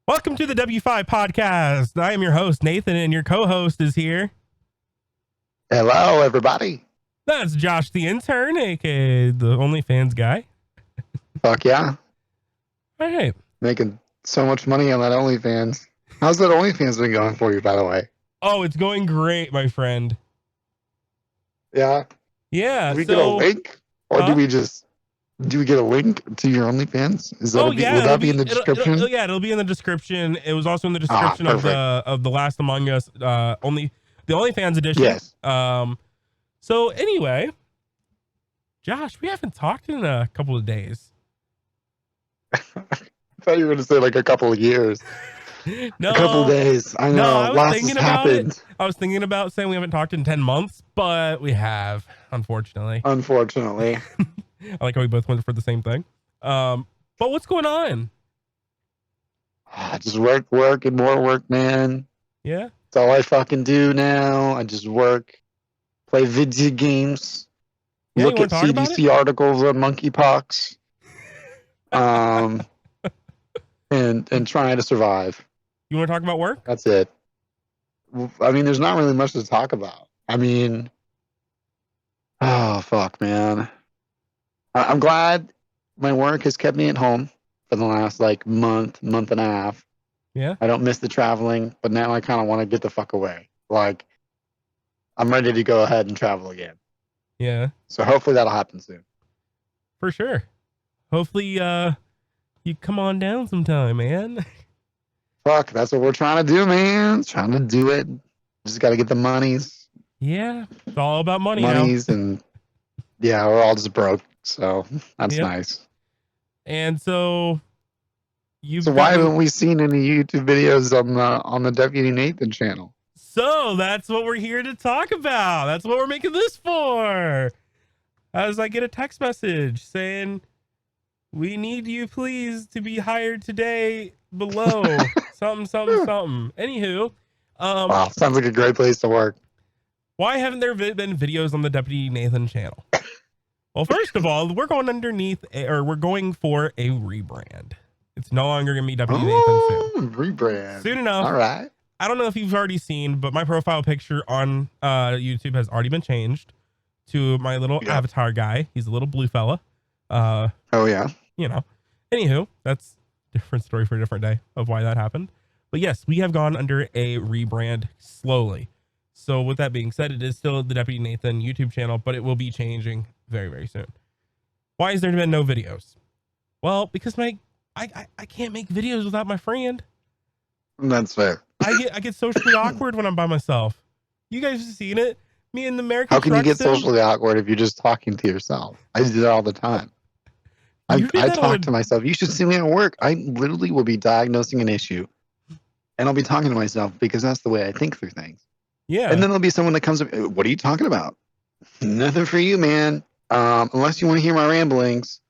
Welcome to the Depufy podcast. I am your host, Nathan, and your co-host is here. Hello, everybody. That's Josh the intern, aka the OnlyFans guy. Fuck yeah. All right. Making so much money on that OnlyFans. How's that OnlyFans been going for you, by the way? Oh, it's going great, my friend. Yeah. Yeah. Do we get a link? Or do we get a link to your OnlyFans? Will that be in the description? It'll be in the description. It was also in the description of the Last Among Us the OnlyFans edition. Yes. So anyway, Josh, we haven't talked in a couple of days. I thought you were going to say like a couple of years. No, a couple of days. I know. No, I was thinking about it. I was thinking about saying we haven't talked in 10 months, but we have, unfortunately. I like how we both went for the same thing. But what's going on? Just work, and more work, man. Yeah. That's all I fucking do now. I just work, play video games, look at CDC articles on monkeypox, and trying to survive. You want to talk about work? That's it. I mean, there's not really much to talk about. I mean, oh, fuck, man. I'm glad my work has kept me at home for the last, month and a half. Yeah. I don't miss the traveling, but now I kind of want to get the fuck away. I'm ready to go ahead and travel again. Yeah. So hopefully that'll happen soon. For sure. Hopefully, you come on down sometime, man. Fuck, that's what we're trying to do, man. Trying to do it. Just got to get the monies. Yeah, it's all about money. And yeah, we're all just broke, so that's nice. And so, why haven't we seen any YouTube videos on the Deputy Nathan channel? So that's what we're here to talk about. That's what we're making this for. As I get a text message saying, "We need you, please, to be hired today." Below something. Anywho, wow, sounds like a great place to work. Why haven't there been videos on the Deputy Nathan channel? Well, first of all, we're going we're going for a rebrand. It's no longer gonna be Deputy Nathan soon. Rebrand soon enough. All right. I don't know if you've already seen, but my profile picture on YouTube has already been changed to my little avatar guy. He's a little blue fella. Oh yeah. Anywho, that's different story for a different day of why that happened. But yes, we have gone under a rebrand slowly. So with that being said, it is still the Deputy Nathan YouTube channel, but it will be changing very, very soon. Why has there been no videos? Well, because I can't make videos without my friend. That's fair. I get socially awkward when I'm by myself. You guys have seen it. Me and the American. How can you get socially awkward if you're just talking to yourself? I do that all the time. I talk to myself. You should see me at work. I literally will be diagnosing an issue and I'll be talking to myself because that's the way I think through things. Yeah. And then there'll be someone that comes up. What are you talking about? Nothing for you, man. Unless you want to hear my ramblings.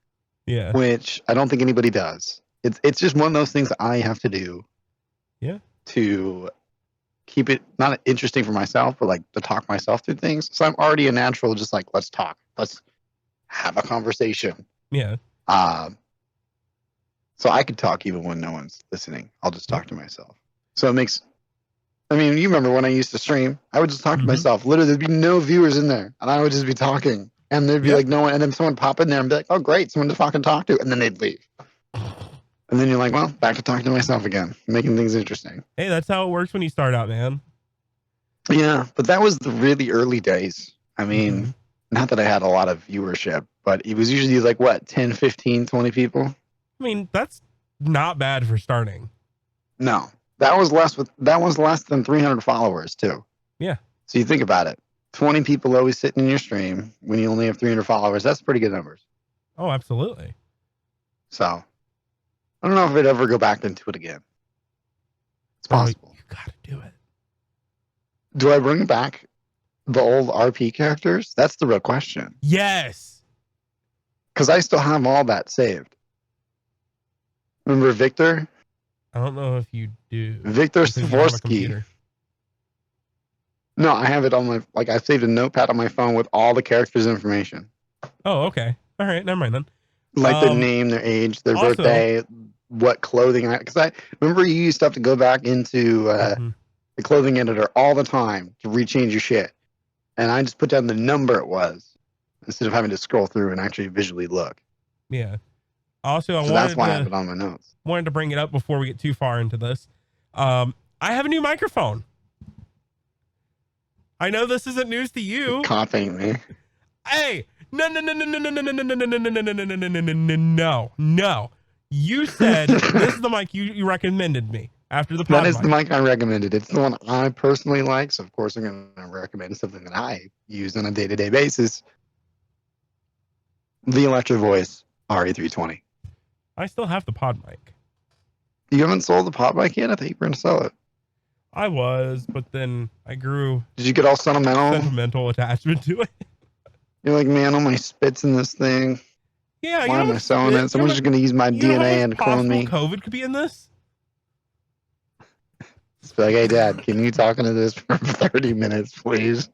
Yeah. Which I don't think anybody does. It's just one of those things I have to do. Yeah. To keep it not interesting for myself, but to talk myself through things. So I'm already a natural, just let's talk. Let's have a conversation. Yeah. So I could talk even when no one's listening. I'll just talk to myself. So it makes, you remember when I used to stream, I would just talk to myself. Literally, there'd be no viewers in there. And I would just be talking. And there'd be no one. And then someone pop in there and be like, oh, great, someone to fucking talk to. And then they'd leave. And then you're like, well, back to talking to myself again, making things interesting. Hey, that's how it works when you start out, man. Yeah, but that was the really early days. Not that I had a lot of viewership, but it was usually 10, 15, 20 people. That's not bad for starting. No, that was less than 300 followers too. Yeah. So you think about it, 20 people always sitting in your stream when you only have 300 followers. That's pretty good numbers. Oh, absolutely. So I don't know if I'd ever go back into it again. It's possible. You gotta do it. Do I bring back the old RP characters? That's the real question. Yes. Because I still have all that saved. Remember Victor? I don't know if you do. Victor Stavorsky. No, I have it on my, I saved a notepad on my phone with all the characters' information. Oh, okay. All right. Never mind then. Their name, their age, their birthday, what clothing because I remember you used to have to go back into the clothing editor all the time to rechange your shit. And I just put down the number it was instead of having to scroll through and actually visually look. Yeah. Also, that's why I have it on my notes. Wanted to bring it up before we get too far into this. I have a new microphone. I know this isn't news to you. Coughing me. Hey, no. You said this is the mic you recommended me after the pod That is mic. the mic I recommended. It's the one I personally like. So of course I'm going to recommend something that I use on a day-to-day basis. The Electro Voice RE320. I still have the pod mic. You haven't sold the pod mic yet? I thought you were going to sell it. I was, but then I grew. Did you get all sentimental attachment to it? You're like, man, all my spits in this thing. Yeah, why am I selling it? Someone's just going to use my DNA and clone me. COVID could be in this. It's like, hey, Dad, can you talk into this for 30 minutes, please?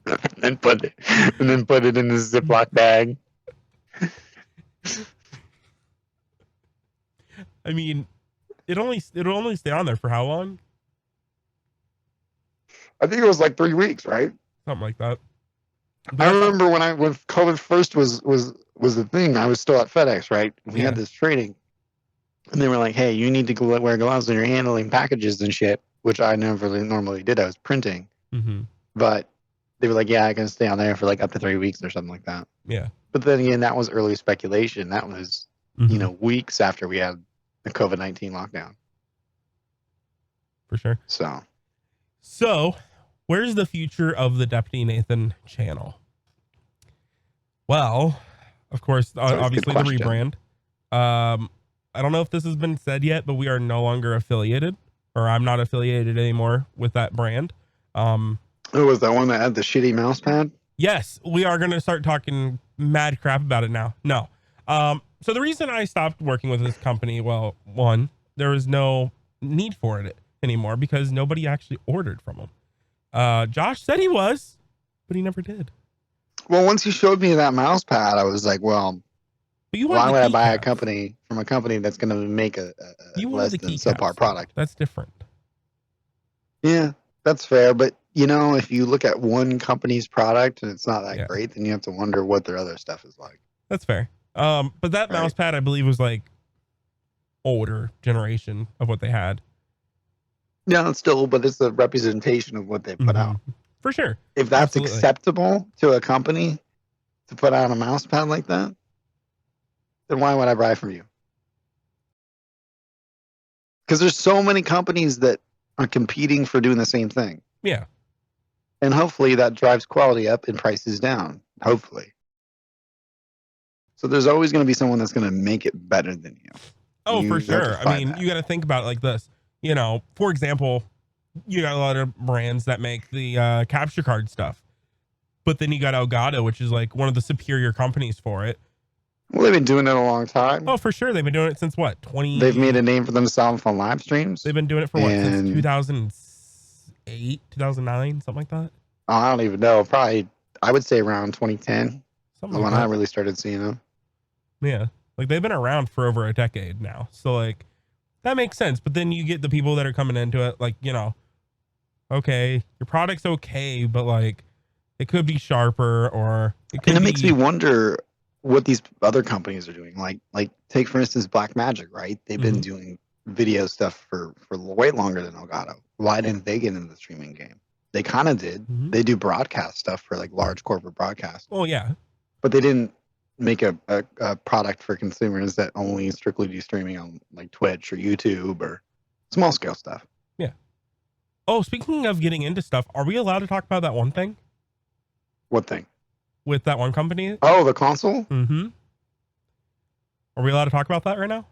and then put it in the Ziploc bag. I mean, it'll only stay on there for how long? I think it was like 3 weeks, right? Something like that. I remember when COVID first was the thing. I was still at FedEx, right? We had this training, and they were like, "Hey, you need to wear gloves when you're handling packages and shit," which I never really normally did. I was printing, but they were like, "Yeah, I can stay on there for like up to 3 weeks or something like that." Yeah. But then again, that was early speculation. That was weeks after we had the COVID-19 lockdown. For sure. So, where's the future of the Deputy Nathan channel? Well, of course, obviously the rebrand. I don't know if this has been said yet, but we are no longer affiliated, or I'm not affiliated anymore with that brand. Who was that one that had the shitty mouse pad? Yes, we are going to start talking mad crap about it now. No. So the reason I stopped working with this company, well, one, there was no need for it anymore because nobody actually ordered from them. Josh said he was, but he never did. Well, once you showed me that mouse pad, I was like, well, why would I buy a company from a company that's going to make a less than subpar product? That's different. Yeah, that's fair. But, if you look at one company's product and it's not that great, then you have to wonder what their other stuff is like. That's fair. But that mouse pad, I believe, was like older generation of what they had. Yeah, but it's a representation of what they put out. For sure. If that's acceptable to a company to put out a mouse pad like that, then why would I buy from you? Because there's so many companies that are competing for doing the same thing. Yeah. And hopefully that drives quality up and prices down. Hopefully. So there's always going to be someone that's going to make it better than you. Oh, for sure. I mean, you got to think about it like this. For example, you got a lot of brands that make the capture card stuff. But then you got Elgato, which is like one of the superior companies for it. Well, they've been doing it a long time. Oh, for sure. They've been doing it since what? They've made a name for themselves on live streams. They've been doing it for since 2008, 2009, something like that? Oh, I don't even know. Probably, I would say around 2010. Something when I really started seeing them. Yeah. Like they've been around for over a decade now. So like that makes sense. But then you get the people that are coming into it like, okay, your product's okay, but like it could be sharper or it makes me wonder what these other companies are doing. Like take for instance Black Magic, right? They've been doing video stuff for way longer than Elgato. Why didn't they get into the streaming game? They kind of did. They do broadcast stuff for like large corporate broadcasts. Oh yeah. But they didn't make a product for consumers that only strictly do streaming on like Twitch or YouTube or small scale stuff. Yeah. Oh, speaking of getting into stuff, are we allowed to talk about that one thing? What thing? With that one company? Oh, the console? Mm-hmm. Are we allowed to talk about that right now?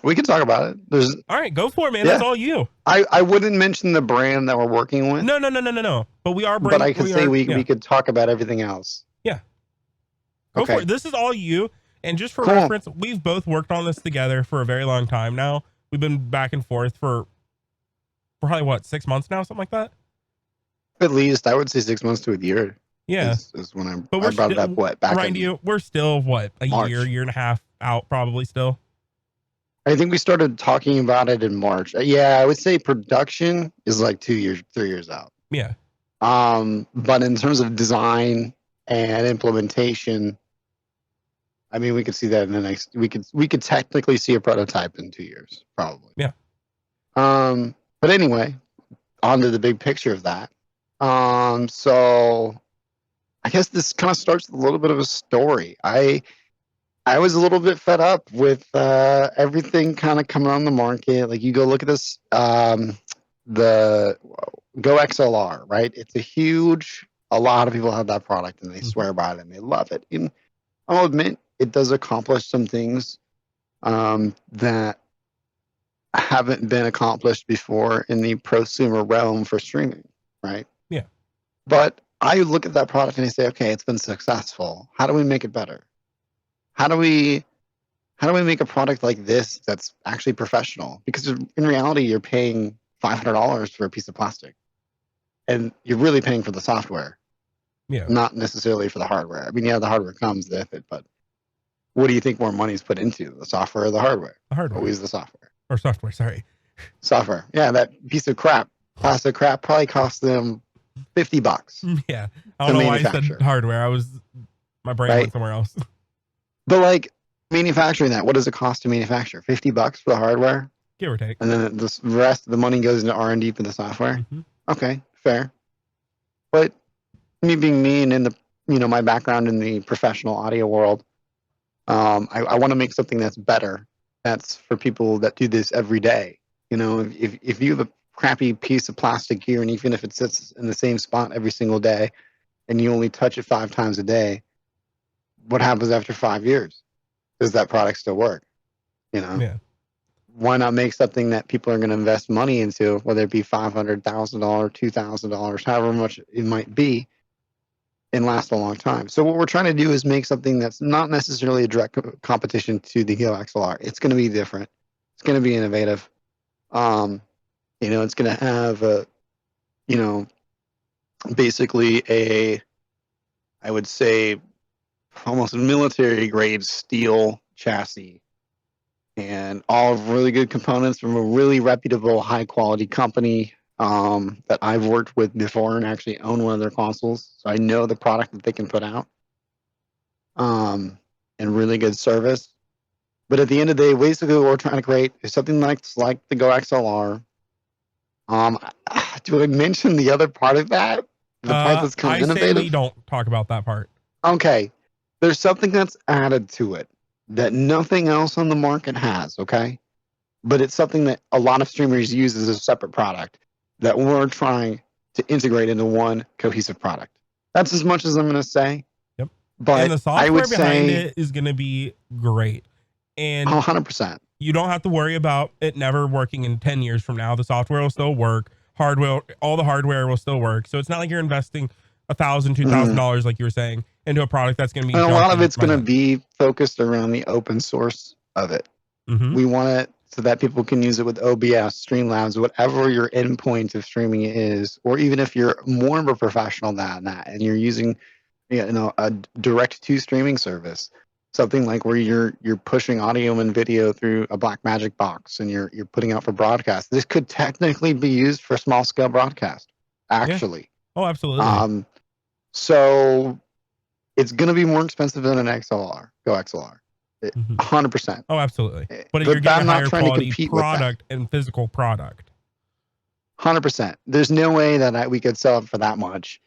We can talk about it. All right, go for it, man. Yeah. That's all you. I wouldn't mention the brand that we're working with. No. But we are. But I can say we could talk about everything else. Yeah. Go for it. This is all you. And just for reference, we've both worked on this together for a very long time now. We've been back and forth for probably 6 months now, something like that. At least I would say 6 months to a year. Yeah. Is when I brought it up back Ryan, we're still a March. year and a half out probably still. I think we started talking about it in March. Yeah, I would say production is like 2 years, 3 years out. Yeah. But in terms of design and implementation, I mean, we could see that in the next. We could technically see a prototype in 2 years, probably. Yeah. But anyway, on to the big picture of that. So I guess this kind of starts with a little bit of a story. I was a little bit fed up with everything kind of coming on the market. Like you go look at this, the Go XLR, right? It's a lot of people have that product and they swear by it and they love it. And I'll admit it does accomplish some things that haven't been accomplished before in the prosumer realm for streaming, right? Yeah. But I look at that product and I say, okay, it's been successful. How do we make it better? How do we make a product like this that's actually professional? Because in reality, you're paying $500 for a piece of plastic, and you're really paying for the software, not necessarily for the hardware. I mean, yeah, the hardware comes with it, but what do you think more money is put into, the software or the hardware? The hardware. Always the software. Or software, sorry. Software. Yeah, that piece of crap, plastic crap, probably cost them $50. Yeah, I don't know why I said hardware. My brain went somewhere else. But like manufacturing that, what does it cost to manufacture? $50 for the hardware, give or take, and then the rest of the money goes into R&D for the software. Okay, fair. But me being me and in the my background in the professional audio world, I want to make something that's better. That's for people that do this every day. If you have a crappy piece of plastic here, and even if it sits in the same spot every single day, and you only touch it 5 times a day, what happens after 5 years? Does that product still work? Yeah. Why not make something that people are going to invest money into, whether it be $500,000, $2,000, however much it might be, and last a long time. So what we're trying to do is make something that's not necessarily a direct competition to the Go XLR. It's going to be different. It's going to be innovative. It's going to have basically I would say, almost military grade steel chassis, and all really good components from a really reputable, high quality company that I've worked with before and actually own one of their consoles. So I know the product that they can put out, and really good service. But at the end of the day, basically what we're trying to create is something like the Go XLR. Do I mention the other part of that? The part that's kind of innovative? I say we don't talk about that part. Okay. There's something that's added to it that nothing else on the market has, okay? But it's something that a lot of streamers use as a separate product that we're trying to integrate into one cohesive product. That's as much as I'm going to say. Yep. But and the software behind it is going to be great. And 100%. You don't have to worry about it never working in 10 years from now. The software will still work. All the hardware will still work. So it's not like you're investing $1,000, $2,000, like you were saying, into a product that's going to be. And a lot of it's going to be focused around the open source of it. We want it so that people can use it with OBS, Streamlabs, whatever your endpoint of streaming is, or even if you're more of a professional than that, and you're using, a direct to streaming service, something like where you're pushing audio and video through a Blackmagic box and you're putting out for broadcast. This could technically be used for small scale broadcast, actually. Yeah. Oh, absolutely. So it's going to be more expensive than an XLR, Go XLR, 100%. Oh, absolutely. But you're getting a higher quality product and physical product. 100%. There's no way that we could sell it for that much.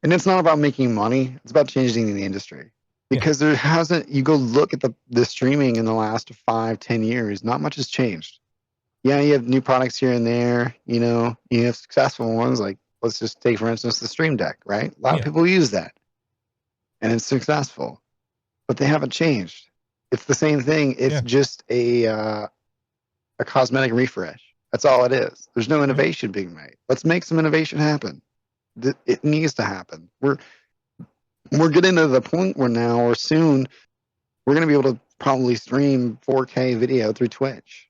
And it's not about making money. It's about changing the industry. Because there hasn't, you go look at the streaming in the last 5-10 years, not much has changed. Yeah, you have new products here and there, you have successful ones, like let's just take, for instance, the Stream Deck, right? A lot of people use that and it's successful, but they haven't changed. It's the same thing. It's just a cosmetic refresh. That's all it is. There's no innovation being made. Let's make some innovation happen. It needs to happen. We're getting to the point where now or soon we're going to be able to probably stream 4K video through Twitch.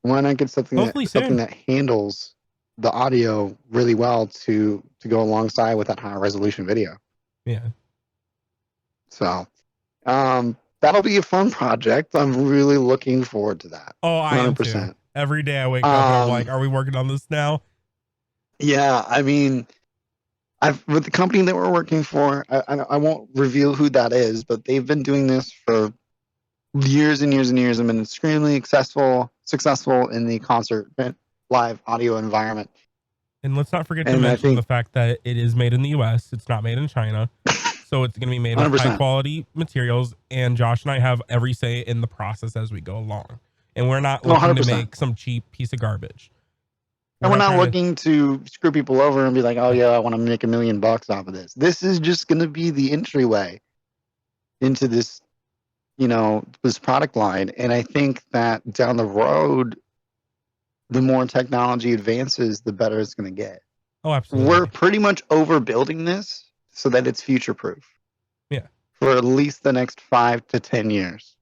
Why not get something that handles the audio really well to go alongside with that high resolution video? Yeah. So, that'll be a fun project. I'm really looking forward to that. Oh, I am too. 100%. Every day I wake up and I'm like, are we working on this now? Yeah, I mean, I've with the company that we're working for, I won't reveal who that is, but they've been doing this for years and years and years and been extremely successful in the concert live audio environment. And let's not forget to And I mention the think fact that it is made in the US. It's not made in China. So it's going to be made with high 100%. quality materials. And Josh and I have every say in the process as we go along. And we're not No, looking to 100%. make some cheap piece of garbage. And we're not trying looking to screw people over and be like, oh, yeah, I want to make $1 million off of this. This is just going to be the entryway into this, this product line. And I think that down the road, the more technology advances, the better it's going to get. Oh, absolutely. We're pretty much overbuilding this so that it's future proof. Yeah. For at least the next 5 to 10 years.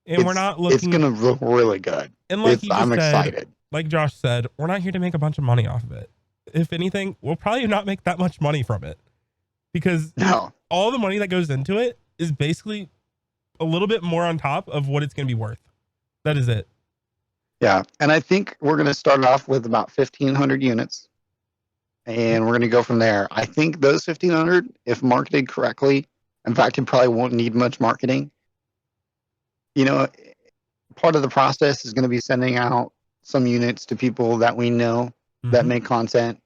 And we're not looking. It's going to look really good. And like you just I'm said, excited. Like Josh said, we're not here to make a bunch of money off of it. If anything, we'll probably not make that much money from it because all the money that goes into it is basically a little bit more on top of what it's going to be worth. That is it. Yeah. And I think we're going to start off with about 1,500 units and we're going to go from there. I think those 1,500, if marketed correctly, in fact, it probably won't need much marketing. Part of the process is going to be sending out some units to people that we know that make content,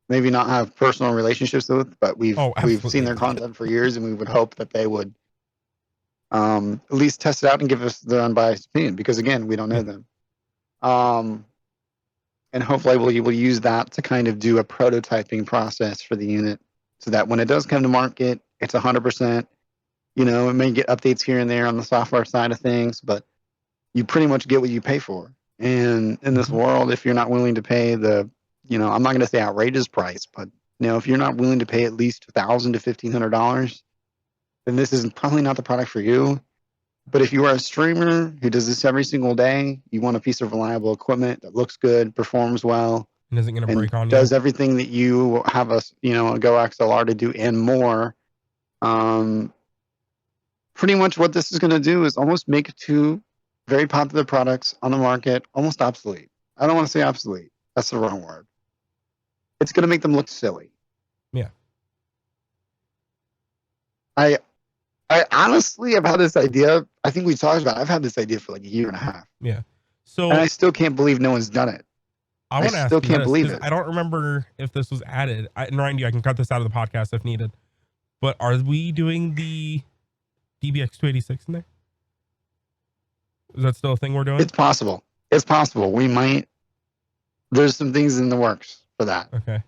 maybe not have personal relationships with, but we've seen their content for years, and we would hope that they would at least test it out and give us their unbiased opinion, because again, we don't know them. And hopefully we will use that to kind of do a prototyping process for the unit so that when it does come to market, it's 100%. It may get updates here and there on the software side of things, but you pretty much get what you pay for. And in this world, if you're not willing to pay I'm not going to say outrageous price, but if you're not willing to pay at least $1,000 to $1,500, then this is probably not the product for you. But if you are a streamer who does this every single day, you want a piece of reliable equipment that looks good, performs well, and isn't going to break on you, does everything that you have a Go XLR to do and more. Pretty much what this is going to do is almost make two very popular products on the market almost obsolete. I don't want to say obsolete. That's the wrong word. It's going to make them look silly. Yeah. I honestly have had this idea. I think we talked about it. I've had this idea for like a year and a half. Yeah. So and I still can't believe no one's done it. I still can't believe it. I don't remember if this was added. And Randy, I can cut this out of the podcast if needed. But are we doing the DBX 286 in there? Is that still a thing we're doing? It's possible. We might. There's some things in the works for that. Okay.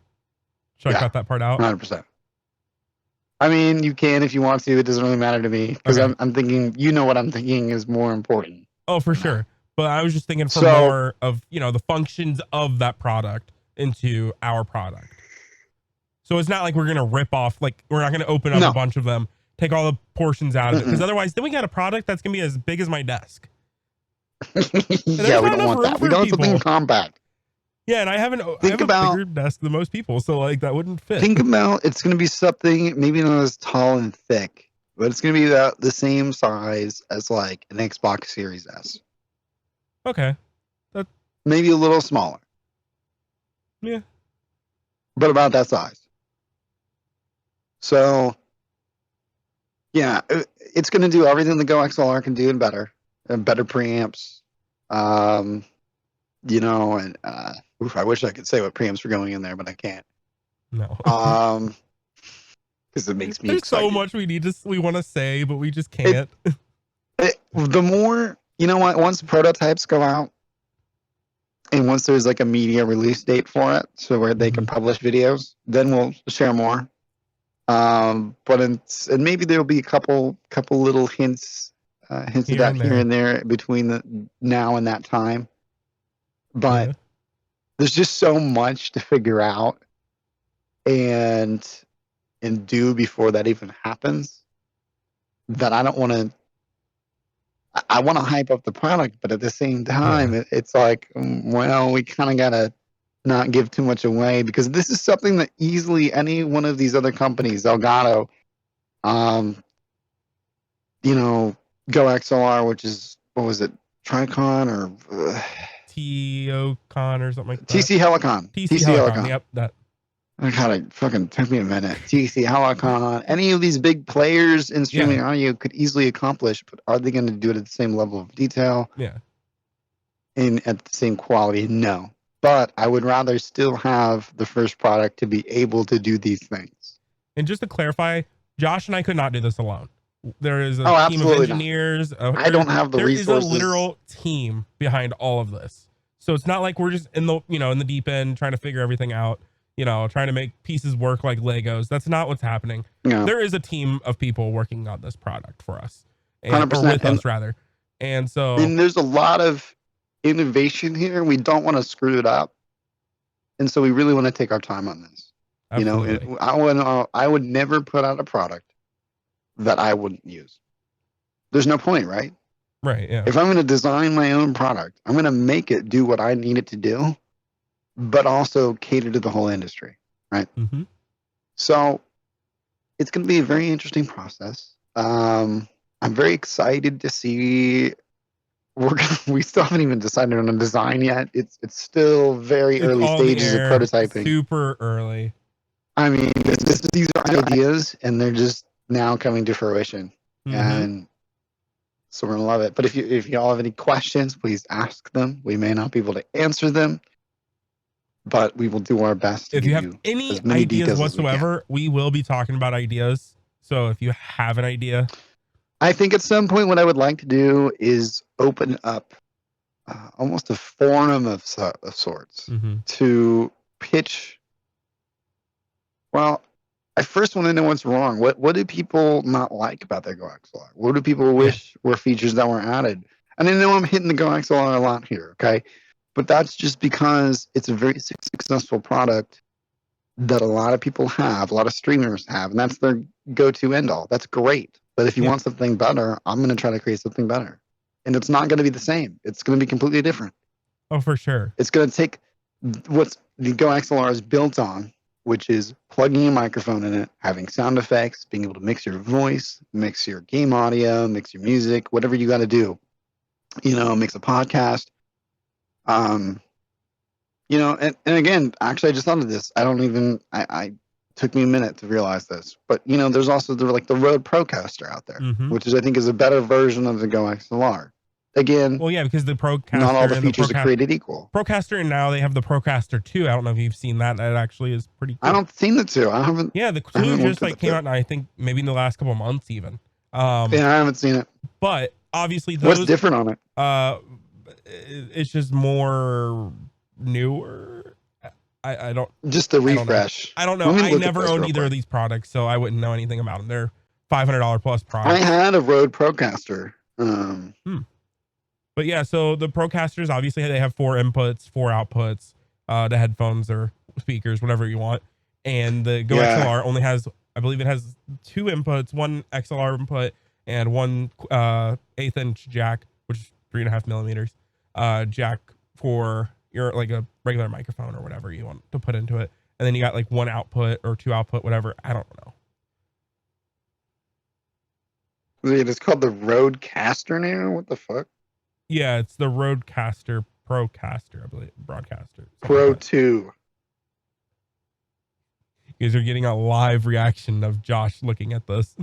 Should I cut that part out? 100%. I mean, you can if you want to. It doesn't really matter to me because I'm thinking, what I'm thinking is more important. Oh, for sure. But I was just thinking more of, the functions of that product into our product. So it's not like we're going to rip off, like we're not going to open up a bunch of them, take all the portions out of it. Because otherwise, then we got a product that's going to be as big as my desk. Yeah, we don't want that. We don't want something compact. Yeah, and I have a bigger desk than most people, so like that wouldn't fit. Think about it's going to be something maybe not as tall and thick, but it's going to be about the same size as like an Xbox Series S. Okay. Maybe a little smaller. Yeah. But about that size. So, yeah, it's going to do everything the Go XLR can do and better preamps. I wish I could say what preamps were going in there, but I can't. No. Because it makes me There's excited. so much we want to say, but we just can't. The more, once the prototypes go out, and once there's like a media release date for it, so where they can publish videos, then we'll share more. And maybe there'll be a couple little hints of that here and there between the now and that time. But there's just so much to figure out and do before that even happens that I don't want to. I want to hype up the product, but at the same time, it's like, well, we kind of got to not give too much away because this is something that easily any one of these other companies, Elgato, Go XLR, which is, what was it, Tricon or T-O-Con or something like that. TC Helicon. TC Helicon. Yep, that. God, it fucking took me a minute. TC Helicon. Any of these big players in streaming audio could easily accomplish, but are they going to do it at the same level of detail? Yeah. And at the same quality? No. But I would rather still have the first product to be able to do these things. And just to clarify, Josh and I could not do this alone. There is a team of engineers. I don't have the resources. There is a literal team behind all of this. So it's not like we're just in the deep end trying to figure everything out, trying to make pieces work like Legos. That's not what's happening. No. There is a team of people working on this product for us. 100%. Or with us, rather. And so... And there's a lot of innovation here. We don't want to screw it up. And so we really want to take our time on this. Absolutely. I would never put out a product that I wouldn't use. There's no point, right? Right, yeah. If I'm going to design my own product, I'm going to make it do what I need it to do, but also cater to the whole industry, right? Mm-hmm. So it's going to be a very interesting process. I'm very excited to see. We still haven't even decided on a design yet. It's still very early stages of prototyping. Super early. I mean, these are ideas, and they're just now coming to fruition. Mm-hmm. And so we're gonna love it. But if y'all have any questions, please ask them. We may not be able to answer them, but we will do our best to if you have any ideas whatsoever, we will be talking about ideas. So if you have an idea, I think at some point what I would like to do is open up almost a forum of sorts to pitch. Well, I first want to know what's wrong. What do people not like about their Go XLR? What do people wish were features that were added? And I know I'm hitting the Go XLR a lot here, okay? But that's just because it's a very successful product that a lot of people have, a lot of streamers have, and that's their go-to end-all. That's great. But if you want something better, I'm going to try to create something better. And it's not going to be the same. It's going to be completely different. Oh, for sure. It's going to take what the Go XLR is built on, which is plugging a microphone in it, having sound effects, being able to mix your voice, mix your game audio, mix your music, whatever you got to do. Mix a podcast. And again, actually, I just thought of this. I took me a minute to realize this, but there's also the Rode Procaster out there, which I think is a better version of the Go XLR. Again, well, yeah, because the Procaster, not all the features are created equal. Procaster, and now they have the Procaster 2. I don't know if you've seen that. That actually is pretty cool. I don't seen the 2. I haven't. Yeah, the 2 just came out, I think maybe in the last couple of months even. I haven't seen it. But obviously, what's different on it? It's just more newer. I don't. Just a refresh. I don't know. I never owned either of these products, so I wouldn't know anything about them. They're $500 plus products. I had a Rode Procaster. But yeah, so the Procasters, obviously they have 4 inputs, 4 outputs, the headphones or speakers, whatever you want. And the Go XLR only has, I believe it has 2 inputs, 1 XLR input and 1 1/8 inch jack, which is 3.5 millimeters, jack for your a regular microphone or whatever you want to put into it. And then you got 1 output or 2 output, whatever. I don't know. It's called the Rodecaster now? What the fuck? Yeah, it's the Rodecaster Procaster, I believe. Broadcaster. Pro 2. You guys are getting a live reaction of Josh looking at this.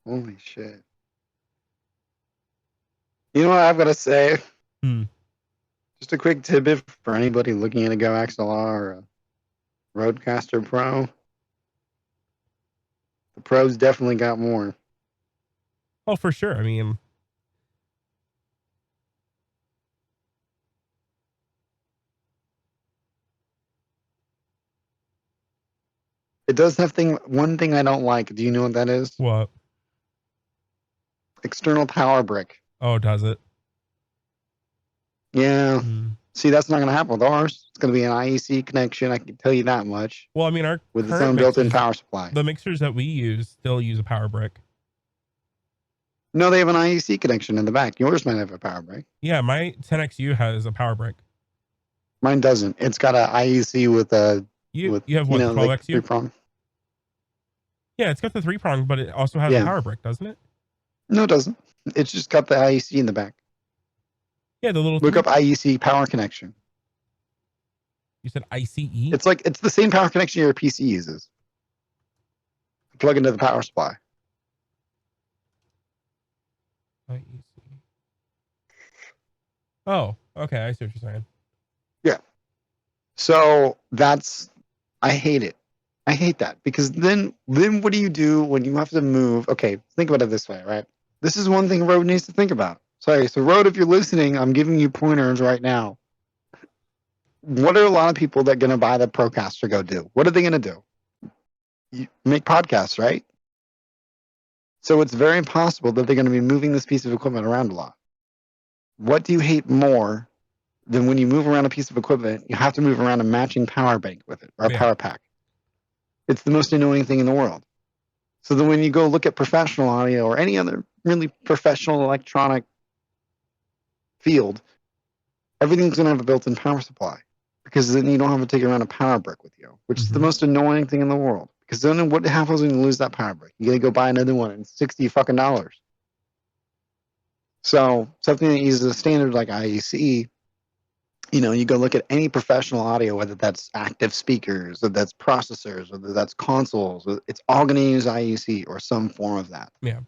Holy shit. You know what I've got to say? Just a quick tidbit for anybody looking at a Go XLR or a Rodecaster Pro. The Pro's definitely got more. Oh, for sure. I mean... It does have one thing I don't like. Do you know what that is? What? External power brick. Oh, does it? Yeah. See, that's not going to happen with ours. It's going to be an IEC connection. I can tell you that much. Well, I mean, our with its own built-in power supply. The mixers that we use still use a power brick. No, they have an IEC connection in the back. Yours might have a power brick. Yeah, my 10XU has a power brick. Mine doesn't. It's got an IEC with a... You have what, the 12XU? Prong. Yeah, it's got the 3-prong, but it also has a Yeah. power brick, doesn't it? No, it doesn't. It's just got the IEC in the back. Yeah, the little Look up IEC power connection. You said ICE? It's the same power connection your PC uses. Plug into the power supply. IEC. Oh, okay. I see what you're saying. Yeah. So I hate it. I hate that because then what do you do when you have to move? Okay, think about it this way, right? This is one thing Rode needs to think about. Sorry, so Rode, if you're listening, I'm giving you pointers right now. What are a lot of people that are going to buy the Procaster go do? What are they going to do? Make podcasts, right? So it's very possible that they're going to be moving this piece of equipment around a lot. What do you hate more than when you move around a piece of equipment, you have to move around a matching power bank with it or a power pack? It's the most annoying thing in the world. So then when you go look at professional audio or any other really professional electronic field, everything's going to have a built-in power supply because then you don't have to take around a power brick with you, which is the most annoying thing in the world. Because then what happens when you lose that power brick? You got to go buy another one and $60. So something that uses a standard like IEC, you go look at any professional audio, whether that's active speakers, whether that's processors, whether that's consoles, it's all going to use IEC or some form of that. Yeah.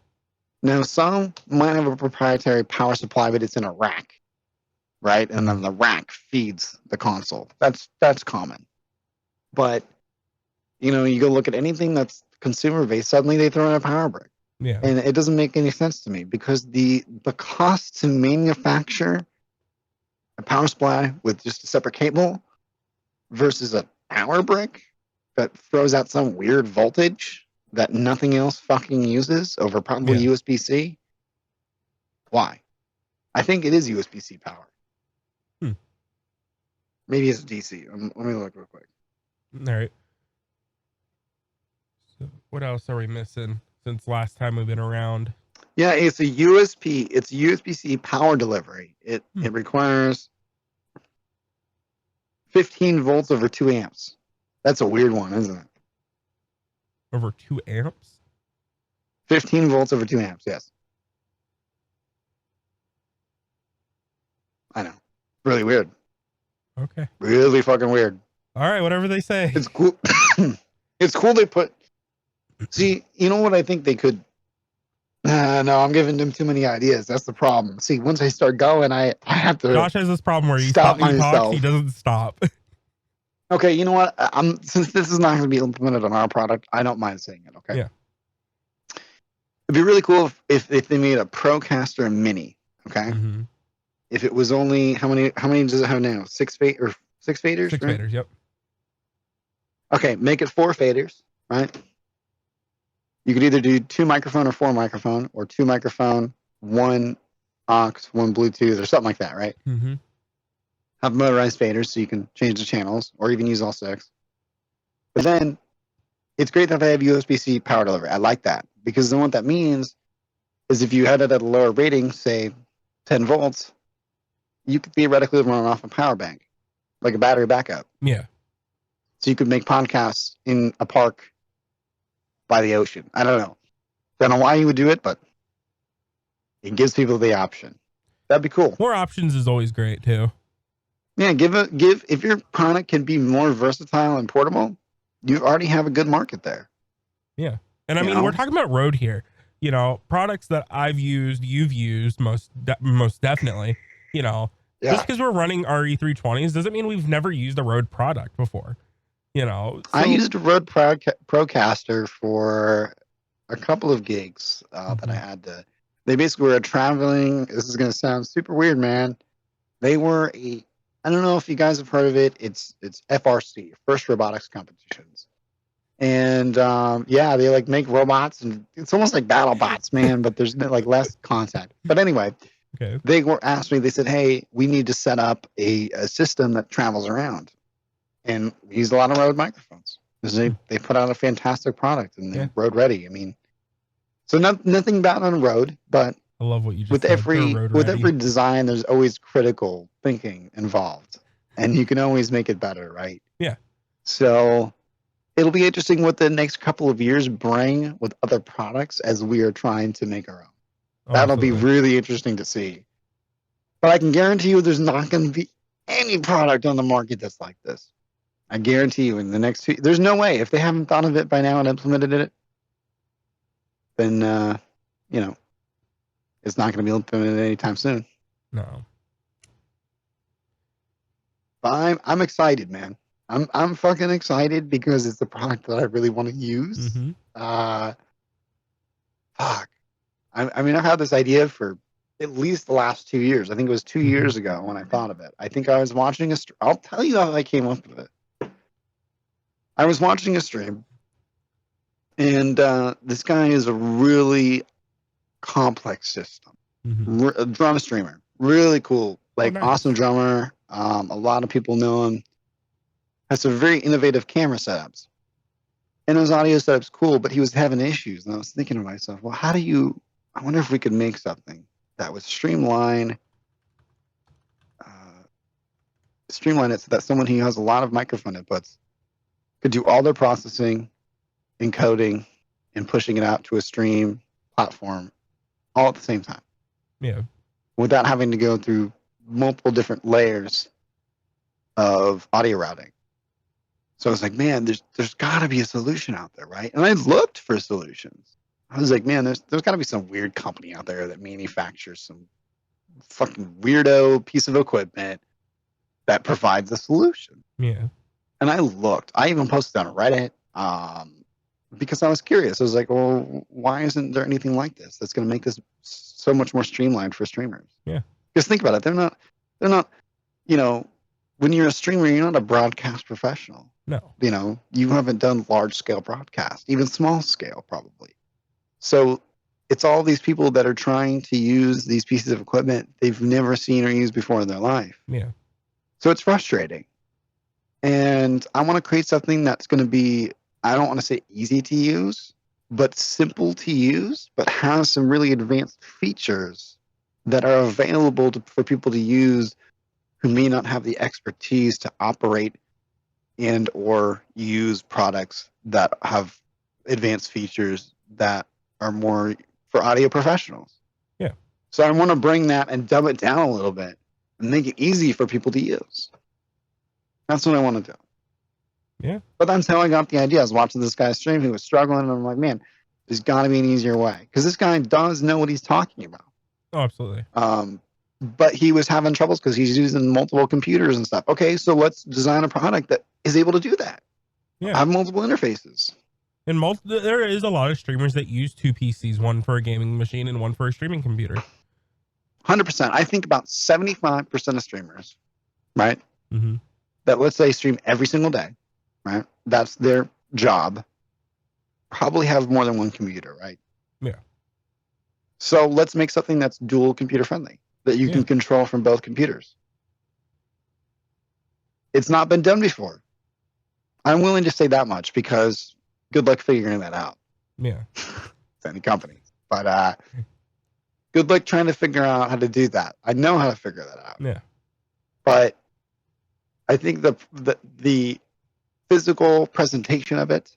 Now, some might have a proprietary power supply, but it's in a rack, right? And then the rack feeds the console. That's common. But, you go look at anything that's consumer-based, suddenly they throw in a power brick. Yeah. And it doesn't make any sense to me because the cost to manufacture a power supply with just a separate cable versus a power brick that throws out some weird voltage that nothing else fucking uses over probably USB-C. Why? I think it is USB-C power. Maybe it's DC. Let me look real quick. All right. So what else are we missing since last time we've been around? Yeah, it's a USB. It's USB-C power delivery. It requires 15 volts over 2 amps. That's a weird one, isn't it? Over 2 amps? 15 volts over 2 amps, yes. I know. Really weird. Okay. Really fucking weird. All right, whatever they say. It's cool. It's cool they put... See, you know what I think they could... no, I'm giving them too many ideas. That's the problem. See, once I start going, I have to... Josh has this problem where he stop talks, myself. he doesn't stop. Okay, you know what? Since this is not going to be implemented on our product, I don't mind saying it, okay? Yeah. It'd be really cool if they made a Procaster Mini, okay? If it was only... How many does it have now? 6 faders? 6 6 right? faders, yep. Okay, make it 4 faders, right? You could either do 2 microphone or 4 microphone, or 2 microphone, 1 aux, 1 Bluetooth, or something like that, right? Have motorized faders so you can change the channels, or even use all 6. But then, it's great that they have USB-C power delivery. I like that, because then what that means is if you had it at a lower rating, say 10 volts, you could theoretically run off a power bank, like a battery backup. Yeah. So you could make podcasts in a park by the ocean. I don't know why you would do it, but it gives people the option. That'd be cool. More options is always great too. Yeah, if your product can be more versatile and portable, you already have a good market there. Yeah. And I mean, we're talking about Rode here. Products that I've used, you've used most definitely, just because we're running RE320s doesn't mean we've never used a Rode product before. I used a Rode Procaster for a couple of gigs that I had to. They basically were traveling. This is going to sound super weird, man. They were I don't know if you guys have heard of it. It's FRC, First Robotics Competitions. And they like make robots, and it's almost like battle bots, man, but there's like less contact. But anyway, they were asked me, they said, hey, we need to set up a system that travels around. And we use a lot of Rode microphones because they put out a fantastic product and they're Rode ready. I mean, so nothing bad on Rode, but I love what you just with said. every design, there's always critical thinking involved, and you can always make it better, right? Yeah. So it'll be interesting what the next couple of years bring with other products as we are trying to make our own. Oh, That'll be absolutely. really interesting to see. But I can guarantee you there's not going to be any product on the market that's like this. I guarantee you in the next there's no way. If they haven't thought of it by now and implemented it, then, it's not going to be implemented anytime soon. No. But I'm excited, man. I'm fucking excited because it's the product that I really want to use. Mm-hmm. Fuck. I mean, I've had this idea for at least the last 2 years. I think it was 2 years ago when I thought of it. I think I was watching I'll tell you how I came up with it. I was watching a stream, and this guy is a really complex system. Mm-hmm. Drama streamer, really cool, like nice. awesome drummer. A lot of people know him. Has some very innovative camera setups, and his audio setup's cool. But he was having issues, and I was thinking to myself, well, I wonder if we could make something that would streamline it so that someone who has a lot of microphone inputs could do all their processing, encoding, and pushing it out to a stream platform all at the same time. Yeah. Without having to go through multiple different layers of audio routing. So I was like, man, there's got to be a solution out there, right? And I looked for solutions. I was like, man, there's got to be some weird company out there that manufactures some fucking weirdo piece of equipment that provides a solution. Yeah. And I looked. I even posted on Reddit because I was curious. I was like, well, why isn't there anything like this that's going to make this so much more streamlined for streamers? Yeah. Because think about it. They're not, when you're a streamer, you're not a broadcast professional. No. You haven't done large scale broadcast, even small scale probably. So it's all these people that are trying to use these pieces of equipment they've never seen or used before in their life. Yeah. So it's frustrating. And I want to create something that's going to be, I don't want to say easy to use, but simple to use, but has some really advanced features that are available for people to use who may not have the expertise to operate and or use products that have advanced features that are more for audio professionals. Yeah. So I want to bring that and dumb it down a little bit and make it easy for people to use. That's what I want to do. Yeah. But that's how I got the idea. I was watching this guy stream. He was struggling, and I'm like, man, there's got to be an easier way. Because this guy does know what he's talking about. Oh, absolutely. But he was having troubles because he's using multiple computers and stuff. Okay, so let's design a product that is able to do that. Yeah. Have multiple interfaces. And there is a lot of streamers that use two PCs, one for a gaming machine and one for a streaming computer. 100%. I think about 75% of streamers, right? Mm-hmm. That let's say stream every single day, right? That's their job. Probably have more than one computer, right? Yeah. So let's make something that's dual computer friendly that you can control from both computers. It's not been done before. I'm willing to say that much because good luck figuring that out. Yeah. To any company. But good luck trying to figure out how to do that. I know how to figure that out. Yeah. But I think the physical presentation of it,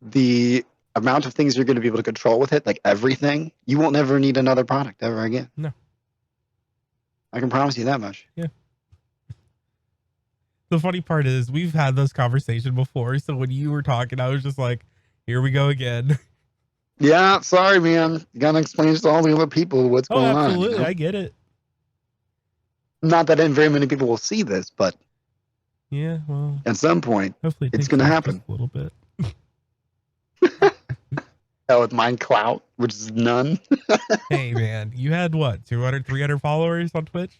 the amount of things you're going to be able to control with it, like everything, you won't ever need another product ever again. No. I can promise you that much. Yeah. The funny part is we've had this conversation before. So when you were talking, I was just like, here we go again. Yeah. Sorry, man. You got to explain to all the other people what's going on. Absolutely. I get it. Not that very many people will see this, but yeah, well, at some point, hopefully it's going to happen. A little bit. With mine clout, which is none. Hey, man, you had what, 200, 300 followers on Twitch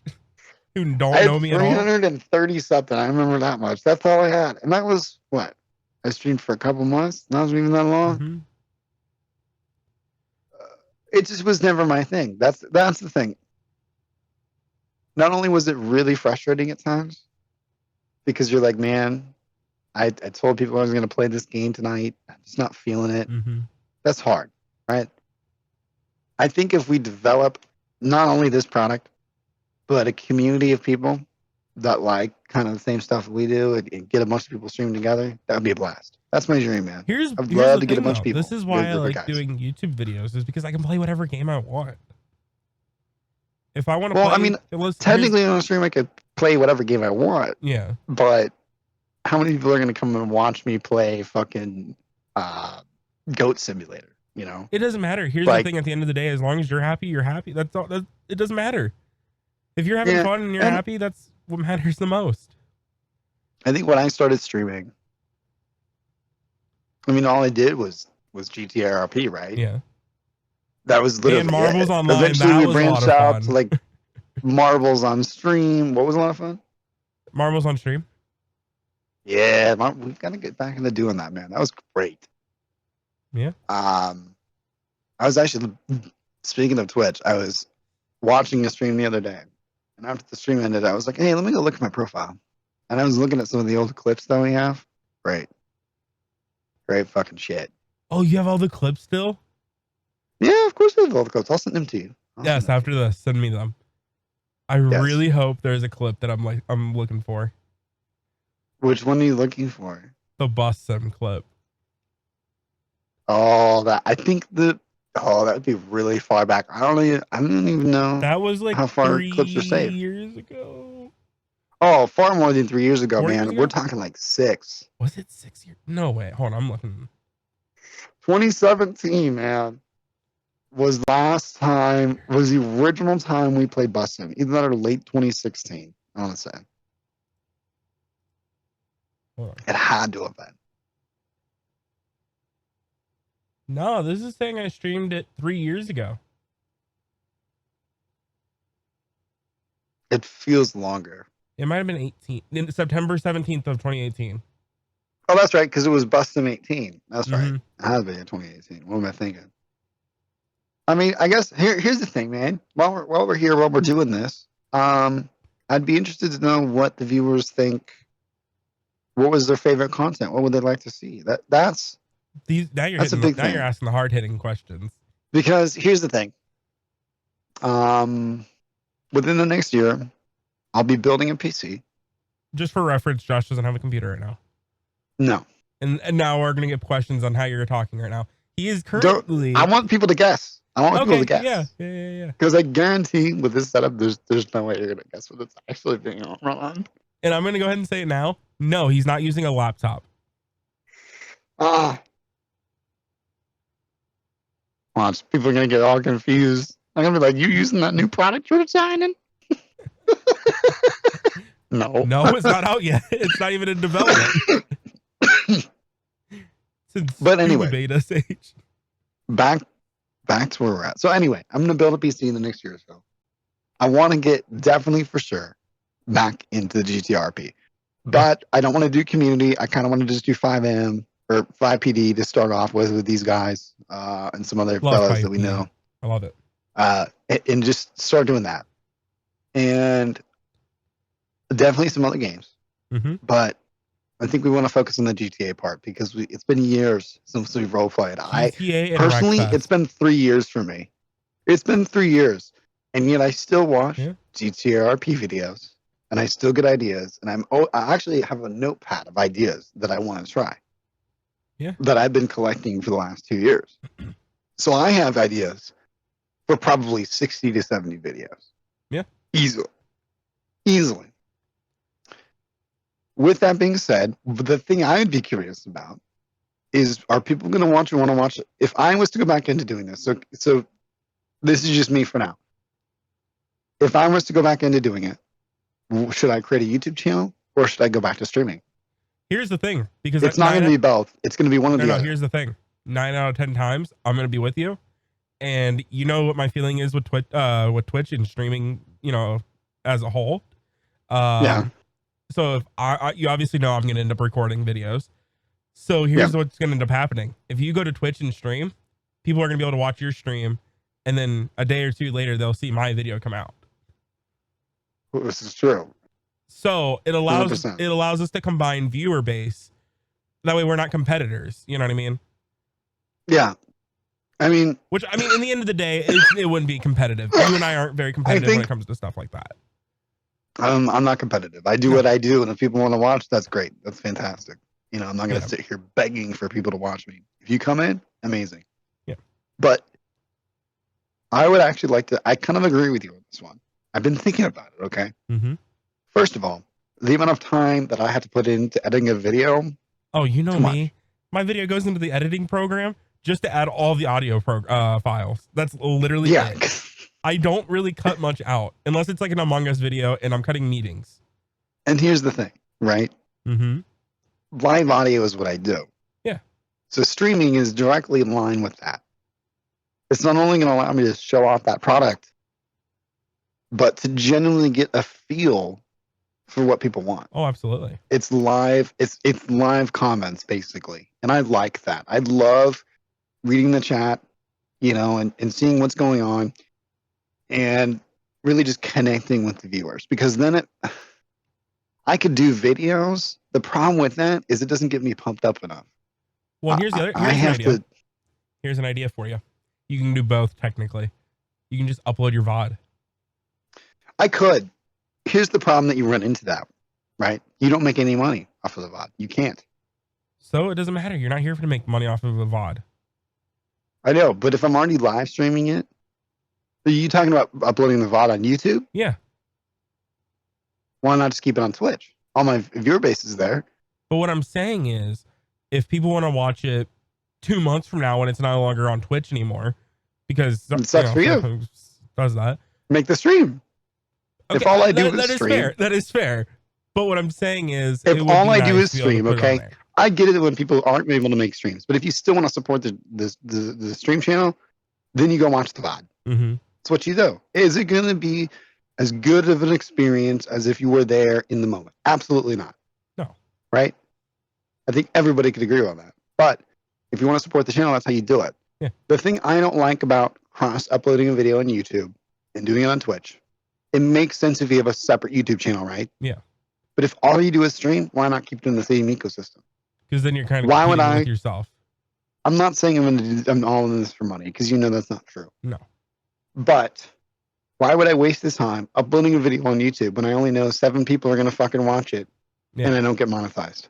who don't know me at all? 330 something. I remember that much. That's all I had. And that was what? I streamed for a couple months. Not even that long. Mm-hmm. It just was never my thing. That's the thing. Not only was it really frustrating at times, because you're like, man, I told people I was going to play this game tonight. I'm just not feeling it. Mm-hmm. That's hard, right? I think if we develop not only this product, but a community of people that like kind of the same stuff we do and get a bunch of people streaming together, that would be a blast. That's my dream, man. Here's I'd here's love the to get a thing bunch though. of people. This is get a why I group of like guys. doing YouTube videos, is because I can play whatever game I want. If I want to Well, play, I mean, here's- technically on a stream I could play whatever game I want, yeah. but how many people are going to come and watch me play fucking Goat Simulator? You know, It doesn't matter. Here's Like- the thing: at the end of the day, as long as you're happy, you're happy. That's all. It doesn't matter. If you're having Yeah, fun and you're and- happy, that's what matters the most. I think when I started streaming, I mean, all I did was GTRP, right? Yeah. That was literally Marbles it. Online, Eventually, that we was a lot branched of out fun. to like Marbles on stream. What was a lot of fun? Marbles on stream. Yeah, we've got to get back into doing that, man. That was great. Yeah. I was actually, speaking of Twitch, I was watching a stream the other day, and after the stream ended, I was like, hey, let me go look at my profile. And I was looking at some of the old clips that we have. Great fucking shit. Oh, you have all the clips still? Yeah, of course I have all the clips. I'll send them to you. Yes. After this, send me them. I Yes. really hope there's a clip that I'm looking for. Which one are you looking for? The bus sim clip. Oh, I think that would be really far back. I don't even know. That was like How far 3 clips are saved? years ago. Oh, far more than 3 years ago, 4 man. years ago? We're talking like 6. Was it 6 years? No way. Hold on, I'm looking. 2017, man, was the original time we played Bussin. Either that or late 2016, I want to say. Hold on. It had to have been. No, this is saying I streamed it 3 years ago. It feels longer. It might have been 18. In September 17th of 2018. Oh, that's right, because it was Bustin 18. That's right. Mhm. It had to be in 2018. What am I thinking? I mean, I guess here's the thing, man. While we're here, while we're doing this, I'd be interested to know what the viewers think. What was their favorite content? What would they like to see? That's Now you're That's a hitting, big now thing. you're asking the hard hitting questions. because here's the thing. Within the next year, I'll be building a PC. Just for reference, Josh doesn't have a computer right now. No, And now we're gonna get questions on how you're talking right now. He is currently I want people to guess. I want people to guess. Yeah. Because I guarantee with this setup, there's no way you're gonna guess what it's actually being on. And I'm gonna go ahead and say it now. No, he's not using a laptop. Watch, people are gonna get all confused. I'm gonna be like, "You using that new product you're designing?" No. No, it's not out yet. It's not even in development. Since But anyway. beta stage. Back to where we're at. So anyway, I'm gonna build a PC in the next year or so. I want to get definitely for sure back into the GTRP, but I don't want to do community. I kind of want to just do 5M or 5PD to start off with these guys and some other Love fellows that we 5PD. know, I love it. and just start doing that. And definitely some other games, Mm-hmm. but I think we want to focus on the GTA part because it's been years since we've role played. GTA and Personally, Wreckfest. it's been 3 years for me. It's been 3 years, and yet I still watch Yeah. GTRP videos, and I still get ideas, and I actually have a notepad of ideas that I want to try. Yeah. That I've been collecting for the last 2 years. So I have ideas for probably 60 to 70 videos. Yeah. Easily. With that being said, the thing I'd be curious about is, are people going to want to watch it? If I was to go back into doing this, so this is just me for now. If I was to go back into doing it, should I create a YouTube channel or should I go back to streaming? Here's the thing, because It's not going to be both. It's going to be one of the other. Here's the thing. 9 out of 10 times, I'm going to be with you. And you know what my feeling is with Twitch and streaming, as a whole. Yeah. So if you obviously know I'm going to end up recording videos. So here's what's going to end up happening. If you go to Twitch and stream, people are going to be able to watch your stream. And then a day or two later, they'll see my video come out. This is true. So it allows 100%. us to combine viewer base. That way we're not competitors. You know what I mean? Yeah. I mean, in the end of the day, it wouldn't be competitive. You and I aren't very competitive when it comes to stuff like that. I'm not competitive. I do No. what I do, and if people want to watch, that's great. That's fantastic. You know, I'm not going to Yeah. sit here begging for people to watch me. If you come in, amazing. Yeah. But I would actually like to. I kind of agree with you on this one. I've been thinking about it. Okay. Mm-hmm. First of all, the amount of time that I had to put into editing a video, Oh, you know too much. me. My video goes into the editing program just to add all the audio files. That's literally Yeah. it. I don't really cut much out unless it's like an Among Us video and I'm cutting meetings. And here's the thing, right? Mm-hmm. Live audio is what I do. Yeah. So streaming is directly in line with that. It's not only going to allow me to show off that product, but to genuinely get a feel for what people want. Oh, absolutely. It's live. It's live comments basically, and I like that. I love reading the chat, you know, and seeing what's going on, and really just connecting with the viewers, because then I could do videos. The problem with that is it doesn't get me pumped up enough. Well, here's I an idea. to. Here's an idea for you. You can do both technically. You can just upload your VOD. I could. Here's the problem that you run into that, right? You don't make any money off of the VOD. You can't. So it doesn't matter. You're not here to make money off of a VOD. I know, but if I'm already live streaming it, are you talking about uploading the VOD on YouTube? Yeah. Why not just keep it on Twitch? All my viewer base is there. But what I'm saying is, if people want to watch it 2 months from now when it's no longer on Twitch anymore, because It sucks for you. Does that make the stream? Okay, if all I do that is stream, fair. That is fair. But what I'm saying is, if all I do is stream, okay, there. I get it when people aren't able to make streams. But if you still want to support the stream channel, then you go watch the VOD. Mm-hmm. That's what you do. Is it going to be as good of an experience as if you were there in the moment? Absolutely not. No. Right? I think everybody could agree on that. But if you want to support the channel, that's how you do it. Yeah. The thing I don't like about cross-uploading a video on YouTube and doing it on Twitch, it makes sense if you have a separate YouTube channel, right? Yeah. But if all you do is stream, why not keep it in the same ecosystem? Because then you're kind of competing with yourself. I'm not saying I'm all in this for money, because you know that's not true. No. But why would I waste this time uploading a video on YouTube when I only know 7 people are going to fucking watch it, and I don't get monetized?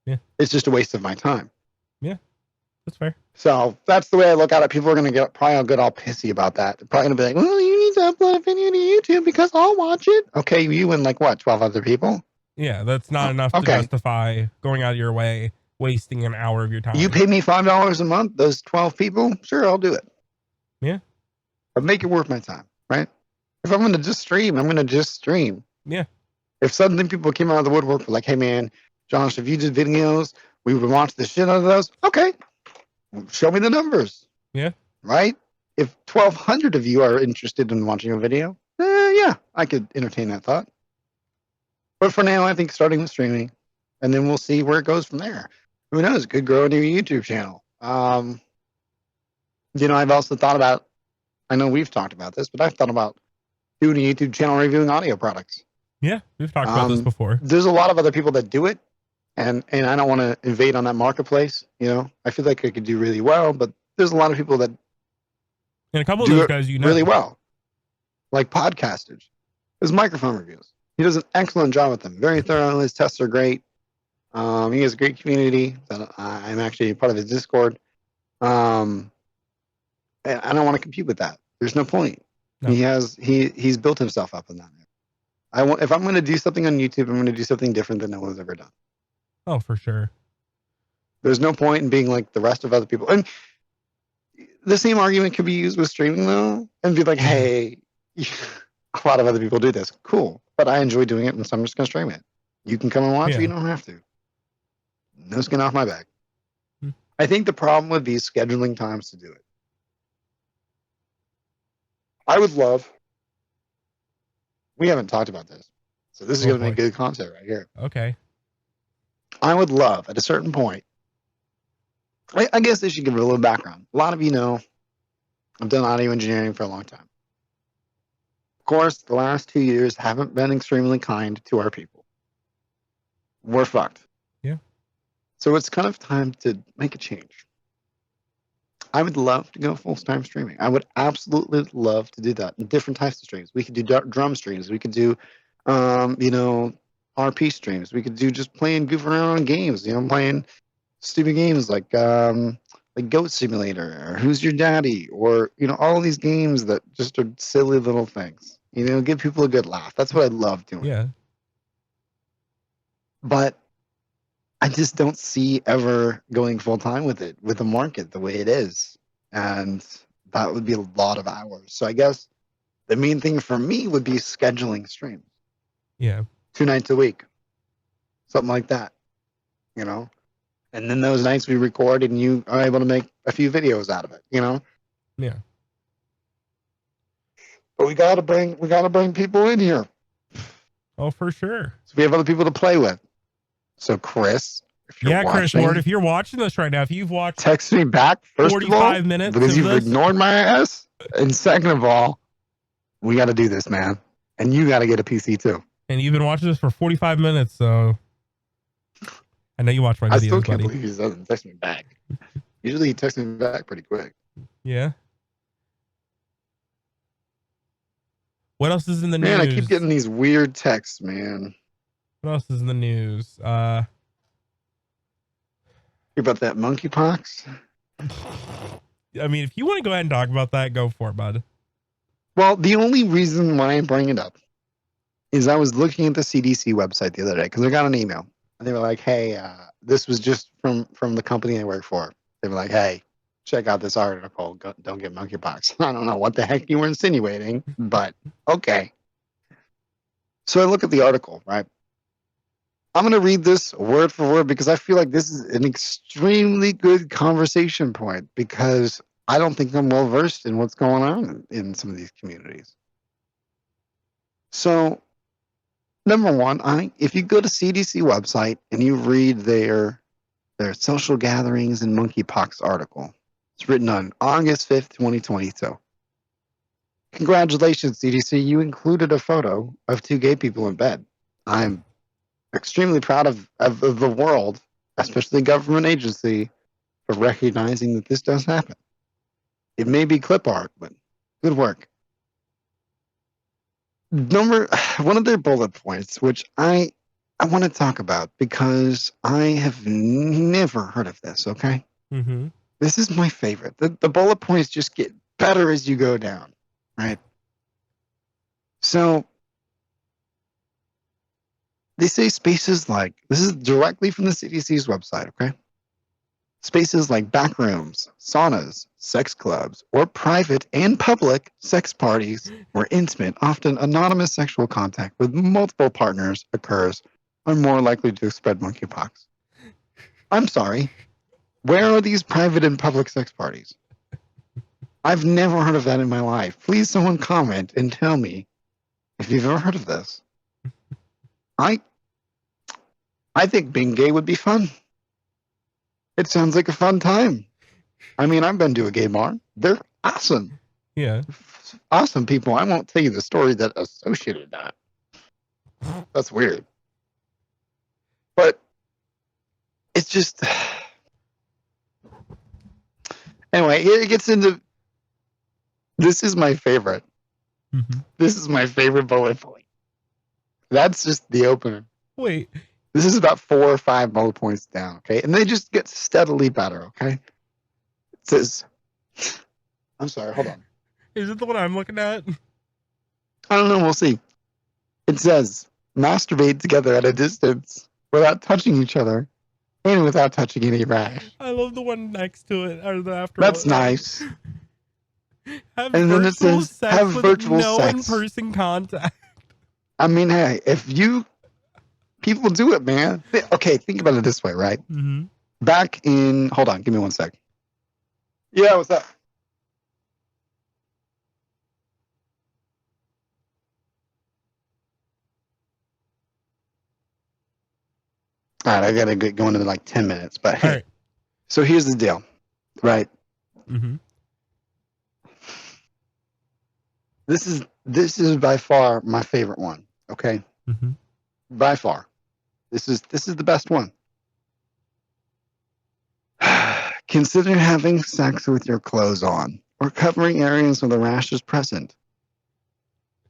Yeah. It's just a waste of my time. Yeah. That's fair. So that's the way I look at it. People are going to probably get all pissy about that. They're probably going to be like, well, you need to upload a video to YouTube because I'll watch it. Okay, you and like what, 12 other people? Yeah, that's not enough to justify going out of your way, wasting an hour of your time. You pay me $5 a month, those 12 people, sure, I'll do it. Yeah. But make it worth my time, right? If I'm going to just stream, I'm going to just stream. Yeah. If suddenly people came out of the woodwork like, hey, man, Josh, if you did videos, we would watch the shit out of those. Okay. Show me the numbers. Yeah. Right? If 1,200 of you are interested in watching a video, yeah, I could entertain that thought. But for now, I think starting with streaming, and then we'll see where it goes from there. Who knows? It could grow into a YouTube channel. You know, I've also thought about, I know we've talked about this, but I've thought about doing a YouTube channel reviewing audio products. Yeah, we've talked about this before. There's a lot of other people that do it, and I don't want to invade on that marketplace. You know, I feel like I could do really well, but there's a lot of people that and a couple of those guys, you know, really well, like podcasters. His microphone reviews. He does an excellent job with them. Very thorough. His tests are great. He has a great community. I'm actually part of his Discord. And I don't want to compete with that. There's no point. No. He's built himself up in that. If I'm going to do something on YouTube, I'm going to do something different than no one's ever done. Oh, for sure. There's no point in being like the rest of other people. And the same argument could be used with streaming though, and be like, hey, a lot of other people do this. Cool. But I enjoy doing it, and so I'm just going to stream it. You can come and watch it. You don't have to. No skin off my back. I think the problem would be scheduling times to do it. I would love, we haven't talked about this, so this is going to be good content right here. Okay. I would love, at a certain point, I guess they should give it a little background. A lot of you know, I've done audio engineering for a long time. Of course, the last 2 years haven't been extremely kind to our people. We're fucked. Yeah. So it's kind of time to make a change. I would love to go full-time streaming. I would absolutely love to do that. Different types of streams. We could do drum streams. We could do You know, RP streams. We could do just playing goof around on games. You know, playing stupid games like Goat Simulator or Who's Your Daddy, or you know, all these games that just are silly little things. You know, give people a good laugh. That's what I love doing. Yeah. But I just don't see ever going full time with it, with the market the way it is. And that would be a lot of hours. So I guess the main thing for me would be scheduling streams Yeah. 2 nights a week, something like that, you know? And then those nights we record and you are able to make a few videos out of it, you know? Yeah. But we gotta bring people in here. Oh, for sure. So we have other people to play with. So Chris, if you're Yeah, Chris watching, Ward, if you're watching this right now, if you've watched text me back first of all, 45 minutes because of you've this, ignored my ass. And second of all, we got to do this, man. And you got to get a PC too. and you've been watching this for 45 minutes, so I know you watch my videos, I still can't buddy. believe he doesn't text me back. Usually he texts me back pretty quick. Yeah. What else is in the Man, news? I keep getting these weird texts, man. What else is in the news? Hear about that monkeypox? I mean, if you want to go ahead and talk about that, go for it, bud. Well, the only reason why I bring it up is I was looking at the CDC website the other day because I got an email. And they were like, hey, this was just from the company I work for. They were like, hey, check out this article. Don't get monkeypox. I don't know what the heck you were insinuating, but okay. So I look at the article, right? I'm going to read this word for word because I feel like this is an extremely good conversation point because I don't think I'm well versed in what's going on in some of these communities. So, number one, if you go to CDC website and you read their social gatherings and monkeypox article, it's written on August 5th, 2022. Congratulations, CDC. You included a photo of 2 gay people in bed. I'm extremely proud of the world, especially government agency, for recognizing that this does happen. It may be clip art, but good work. One of their bullet points, which I want to talk about because I have never heard of this, okay? Mm-hmm. This is my favorite. The bullet points just get better as you go down, right? So they say spaces like, this is directly from the CDC's website, okay? Spaces like back rooms, saunas, sex clubs, or private and public sex parties where intimate, often anonymous sexual contact with multiple partners occurs are more likely to spread monkeypox. I'm sorry. Where are these private and public sex parties? I've never heard of that in my life. Please someone comment and tell me if you've ever heard of this. I think being gay would be fun. It sounds like a fun time. I mean, I've been to a gay bar. They're awesome. Yeah. Awesome people. I won't tell you the story that associated that. That's weird. But it's just... Anyway, it gets into... This is my favorite. Mm-hmm. This is my favorite bullet point. That's just the opener. Wait. This is about 4 or 5 bullet points down, okay? And they just get steadily better, okay? It says... I'm sorry, hold on. Is it the one I'm looking at? I don't know, we'll see. It says, masturbate together at a distance without touching each other and without touching any rash. I love the one next to it, or the after. That's nice. Have And then it virtual says, sex have with virtual no sex. in-person contact. I mean, hey, people do it, man. Okay, think about it this way, right? Mm-hmm. Back in, hold on, give me one sec. Yeah, what's up? All right, I gotta get going in like 10 minutes, but hey. Right. So here's the deal, right? Mm-hmm. This is by far my favorite one. Okay, Mm-hmm. by far, this is the best one. Consider having sex with your clothes on or covering areas where the rash is present.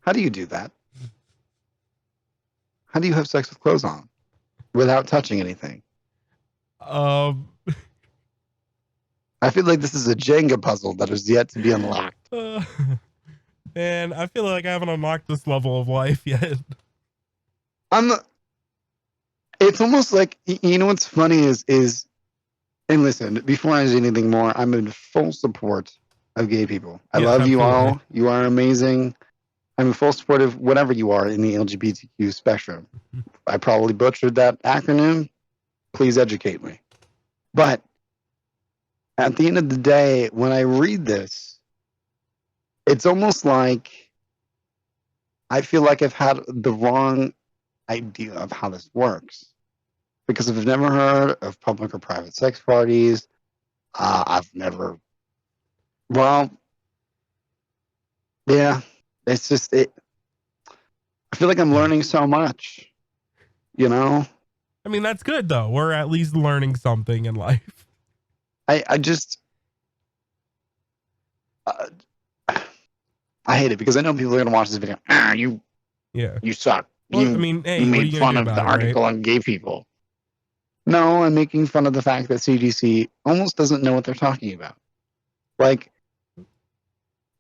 How do you do that? How do you have sex with clothes on without touching anything? Um, I feel like this is a Jenga puzzle that is yet to be unlocked. and I feel like I haven't unlocked this level of life yet. I'm. It's almost like, you know what's funny is, and listen, before I say anything more, I'm in full support of gay people. I Yes, love you absolutely. all. You are amazing. I'm in full support of whatever you are in the LGBTQ spectrum. I probably butchered that acronym. Please educate me. But at the end of the day, when I read this, it's almost like I feel like I've had the wrong idea of how this works. Because I've never heard of public or private sex parties. I've never, well, yeah, it's just, I feel like I'm learning so much, you know? I mean, that's good though. We're at least learning something in life. I just, uh, I hate it because I know people are going to watch this video. Yeah. You suck. Well, I You, mean, you hey, what are made you gonna fun do of the about it, right? article on gay people. No, I'm making fun of the fact that CDC almost doesn't know what they're talking about. Like,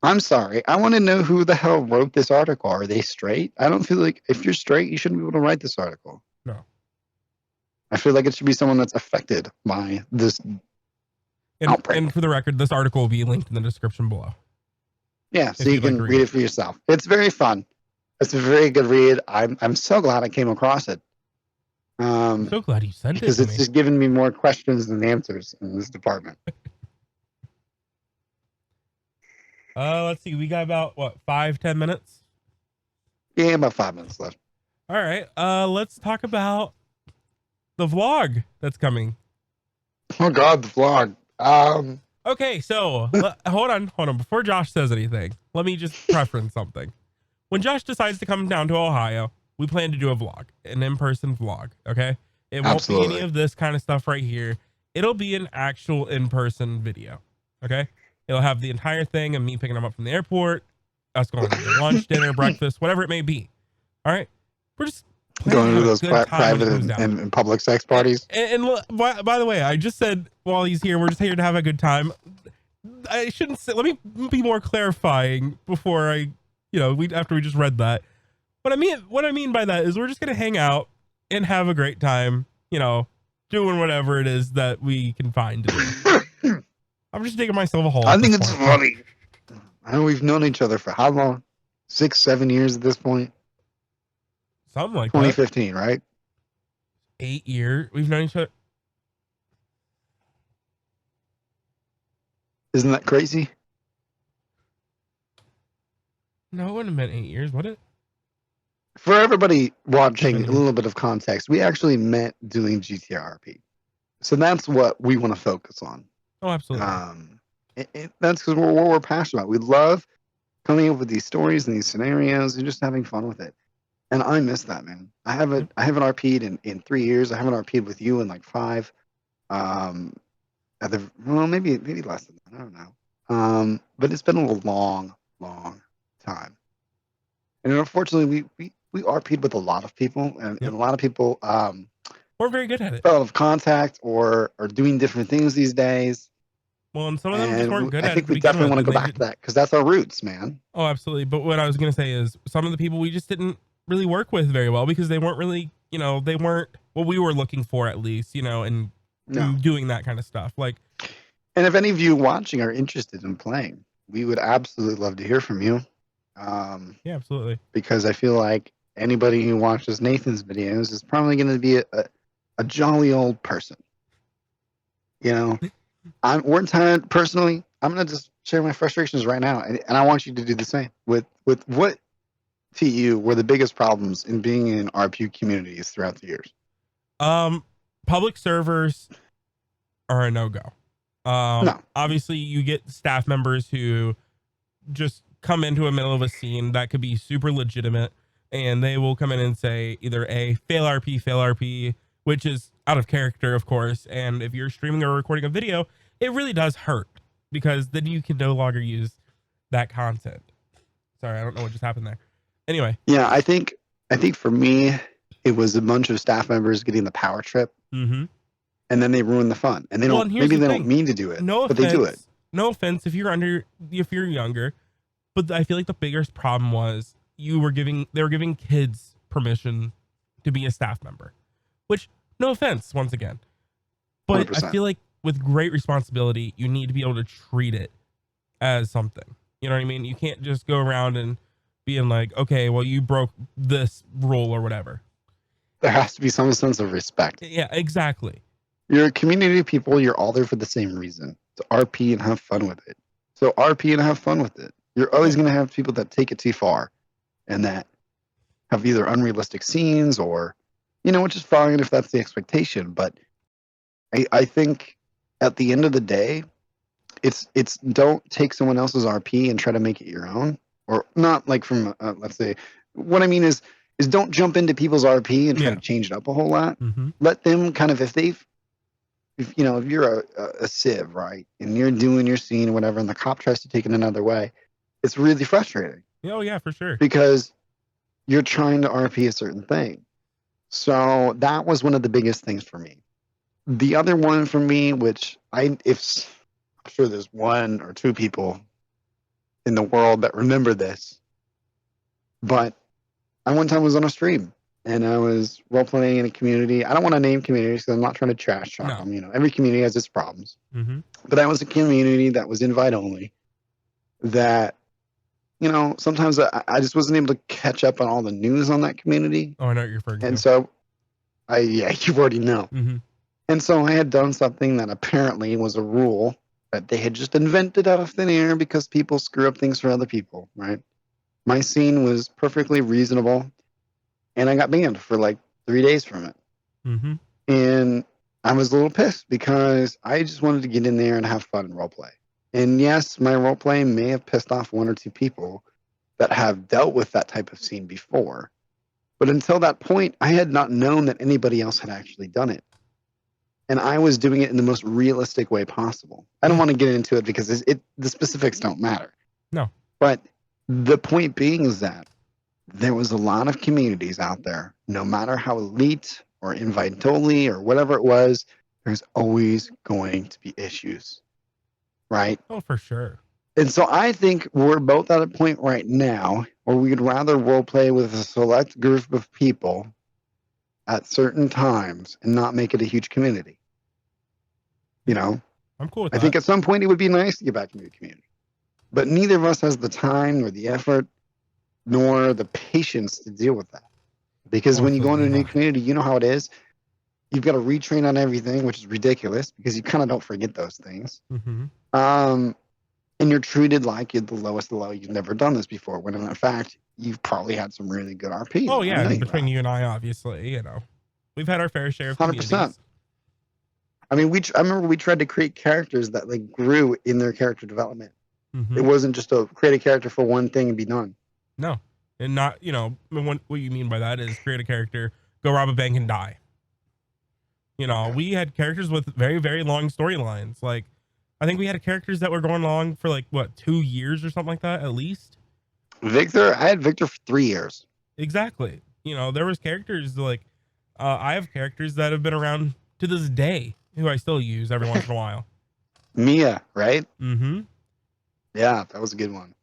I'm sorry. I want to know who the hell wrote this article. Are they straight? I don't feel like if you're straight, you shouldn't be able to write this article. No. I feel like it should be someone that's affected by this outbreak. And for the record, this article will be linked in the description below. Yeah, so if you you'd like can to read it for yourself. It's very fun. It's a very good read. I'm so glad I came across it. I'm so glad you sent it Because to it's me. just given me more questions than answers in this department. Let's see. We got about what, 5-10 minutes? Yeah, about 5 minutes left. All right. Let's talk about the vlog that's coming. Oh God, the vlog. Okay, so hold on. Before Josh says anything, let me just preference something. When Josh decides to come down to Ohio, we plan to do a vlog, an in-person vlog. Okay, it won't be any Absolutely. of this kind of stuff right here. It'll be an actual in-person video. Okay, it'll have the entire thing of me picking him up from the airport, us going to lunch, dinner, breakfast, whatever it may be. All right, we're just planning to Going to have a those good time when he private comes down. and public sex parties. By the way, I just said while he's here, we're just here to have a good time. I shouldn't say. Let me be more clarifying before I, after we just read that. What I mean by that is we're just gonna hang out and have a great time. Doing whatever it is that we can find to do. I'm just digging myself a hole. I think it's funny. I know we've known each other for how long? 6, 7 years at this point. Something like 2015, right? 8 years. We've known each other. Isn't that crazy? No, it wouldn't have been 8 years, would it? For everybody watching, 7 a years. little bit of context. We actually met doing GTRP. So that's what we want to focus on. Oh, absolutely. That's because what we're passionate about. We love coming up with these stories and these scenarios and just having fun with it. And I miss that, man. I haven't RP'd in 3 years. I haven't RP'd with you in like 5. Maybe less than that. I don't know. But it's been a long, long time. And unfortunately, we RP'd with a lot of people, and a lot of people we're very good at it. Out of contact or doing different things these days. Well, and some of them just weren't good at it. I think we definitely want to go back to that because that's our roots, man. Oh, absolutely. But what I was going to say is some of the people we just didn't really work with very well because they weren't really, they weren't what we were looking for at least, in doing that kind of stuff. Like, and if any of you watching are interested in playing, we would absolutely love to hear from you. Yeah, absolutely. Because I feel like anybody who watches Nathan's videos is probably going to be a jolly old person. We're tired personally. I'm going to just share my frustrations right now. And I want you to do the same with what to you were the biggest problems in being in RPU communities throughout the years. Public servers are a no-go. No. Obviously you get staff members who just come into the middle of a scene that could be super legitimate and they will come in and say either fail RP, which is out of character, of course. And if you're streaming or recording a video, it really does hurt because then you can no longer use that content. Sorry, I don't know what just happened there. Anyway. Yeah, I think for me, it was a bunch of staff members getting the power trip, Mm-hmm. and then they ruin the fun. And they Well, don't. and here's Maybe the they thing. don't mean to do it, No but they do it. offense. No offense if you're younger, but I feel like the biggest problem was they were giving kids permission to be a staff member, which no offense once again, but I 100%. feel like with great responsibility, you need to be able to treat it as something. You know what I mean? You can't just go around and being like, okay, well, you broke this rule or whatever. There has to be some sense of respect. Yeah, exactly. You're a community of people. You're all there for the same reason, to RP and have fun with it. So RP and have fun with it. You're always going to have people that take it too far and that have either unrealistic scenes or, which is fine if that's the expectation. But I think at the end of the day, it's don't take someone else's RP and try to make it your own, or not like from let's say. What I mean is don't jump into people's RP and try to change it up a whole lot. Mm-hmm. Let them kind of, if you're a civ, right, and you're doing your scene or whatever, and the cop tries to take it another way, it's really frustrating. Oh yeah, for sure. Because you're trying to RP a certain thing. So that was one of the biggest things for me. The other one for me, which I'm sure there's one or two people in the world that remember this, but I one time was on a stream and I was role playing in a community. I don't want to name communities because I'm not trying to trash talk them. Every community has its problems. Mm-hmm. But I was a community that was invite only. That, sometimes I just wasn't able to catch up on all the news on that community. Oh, I know what you're referring to. And so, you already know. Mm-hmm. And so I had done something that apparently was a rule that they had just invented out of thin air because people screw up things for other people, right? My scene was perfectly reasonable, and I got banned for like 3 days from it. Mm-hmm. And I was a little pissed because I just wanted to get in there and have fun and roleplay. And yes, my roleplay may have pissed off one or two people that have dealt with that type of scene before. But until that point, I had not known that anybody else had actually done it. And I was doing it in the most realistic way possible. I don't want to get into it because the specifics don't matter. No. But the point being is that there was a lot of communities out there, no matter how elite or invite only or whatever it was, there's always going to be issues. Right? Oh, for sure. And so I think we're both at a point right now where we'd rather role play with a select group of people at certain times and not make it a huge community. I'm cool with that. I think at some point it would be nice to get back into a community. But neither of us has the time nor the effort nor the patience to deal with that. Because when you go into a new community, you know how it is. You've got to retrain on everything, which is ridiculous because you kind of don't forget those things. Mm-hmm. And you're treated like you're the lowest of the low. You've never done this before, when in fact, you've probably had some really good RP. Oh, yeah. Between you and I, obviously, we've had our fair share of 100%. I mean, I remember we tried to create characters that like grew in their character development. Mm-hmm. It wasn't just to create a character for one thing and be done. No. And not, what you mean by that is create a character, go rob a bank and die. We had characters with very, very long storylines. Like, I think we had characters that were going along for 2 years or something like that, at least. I had Victor for 3 years. Exactly. There was characters I have characters that have been around to this day who I still use every once in a while. Mia, right? Mm-hmm. Yeah, that was a good one.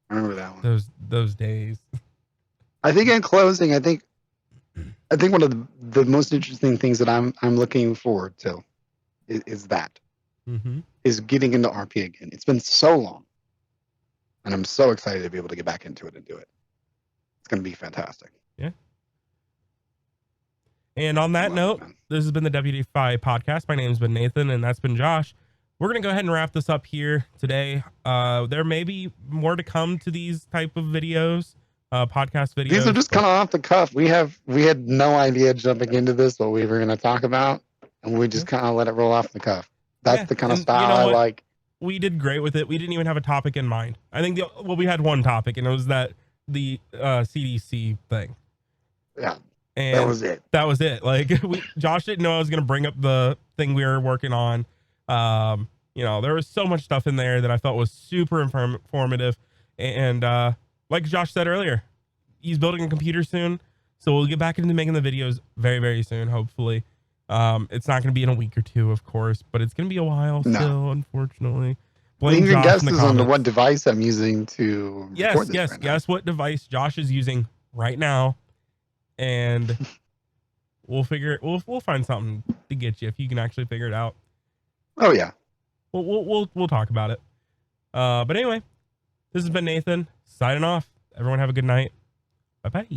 I remember that one. Those days. I think in closing, I think one of the most interesting things that I'm looking forward to is that. Mm-hmm. Is getting into RP again. It's been so long. And I'm so excited to be able to get back into it and do it. It's going to be fantastic. Yeah. And on that note, this has been the Depufy podcast. My name's been Nathan, and that's been Josh. We're going to go ahead and wrap this up here today. There may be more to come to these type of videos, podcast videos. These are just kind of off the cuff. We had no idea jumping into this what we were going to talk about, and we just kind of let it roll off the cuff. That's the kind of style I like. We did great with it. We didn't even have a topic in mind. I think we had one topic, and it was the CDC thing. Yeah. And that was it. Like, Josh didn't know I was going to bring up the thing we were working on. There was so much stuff in there that I thought was super informative. And like Josh said earlier, he's building a computer soon. So we'll get back into making the videos very, very soon, hopefully. It's not going to be in a week or two, of course, but it's going to be a while No. still, unfortunately. Blame Leave your Josh in the guesses on comments. what device I'm using to record this right now. Guess what device Josh is using right now, and we'll find something to get you if you can actually figure it out. Oh yeah. We'll talk about it. But anyway, this has been Nathan signing off. Everyone have a good night. Bye bye.